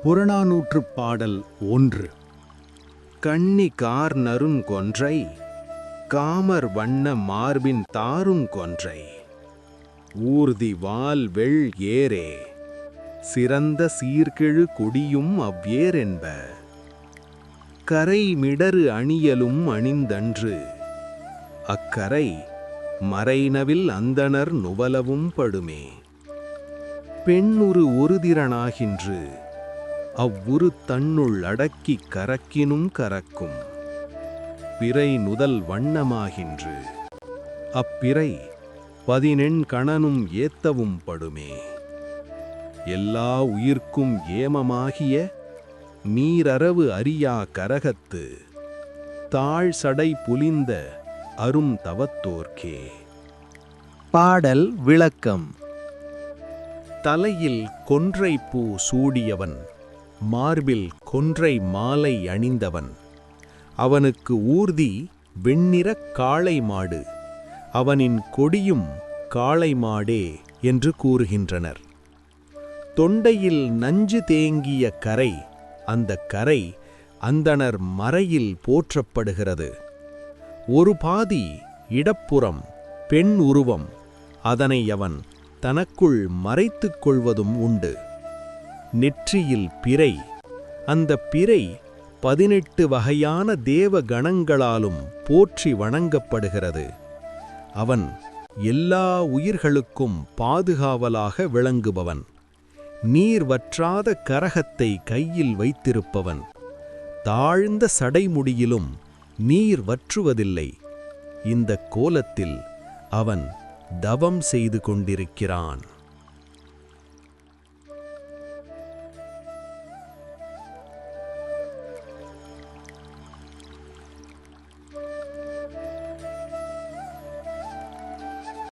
புறநானூற்றுப் பாடல் 1. கண்ணி கார் நறுங்கொன்றை காமர் வண்ண மார்பின் தாருங்கொன்றை ஊர்தி வால் வெள் ஏரே சிறந்த சீர்கெழு கொடியும் அவ்வேரென்ப கரை மிடறு அணியலும் அணிந்தன்று அக்கரை மறைநவில் அந்தணர் நுவலவும் படுமே பெண்ணுரு ஒருதிறனாகின்று அவ்வுரு தன்னுள் அடக்கி கரக்கினும் கரக்கும் பிறை நுதல் வண்ணமாகின்று அப்பிறை 14 கணனும் ஏத்தவும் படுமே எல்லா உயிர்க்கும் ஏமமாகிய நீரறவு அறியா கரகத்து தாழ் சடை புலிந்த அரும் தவத்தோர்க்கே. பாடல் விளக்கம். தலையில் கொன்றை பூ சூடியவன் மார்பில் கொன்றை மாலை அணிந்தவன் அவனுக்கு ஊர்தி வெண்ணிறக் காளை மாடு அவனின் கொடியும் காளை மாடே என்று கூறுகின்றனர். தொண்டையில் நஞ்சு தேங்கிய கரை அந்த கரை அந்தணர் மறையில் போற்றப்படுகிறது. ஒரு பாதி இடப்புறம் பெண் உருவம் அதனை அவன் தனக்குள் மறைத்துக் கொள்வதும் உண்டு. நெற்றியில் பிறை அந்த பிறை 18 வகையான தேவ கணங்களாலும் போற்றி வணங்கப்படுகிறது. அவன் எல்லா உயிர்களுக்கும் பாதுகாவலாக விளங்குபவன். நீர் வற்றாத கரகத்தை கையில் வைத்திருப்பவன். தாழ்ந்த சடைமுடியிலும் நீர் வற்றுவதில்லை. இந்த கோலத்தில் அவன் தவம் செய்து கொண்டிருக்கிறான்.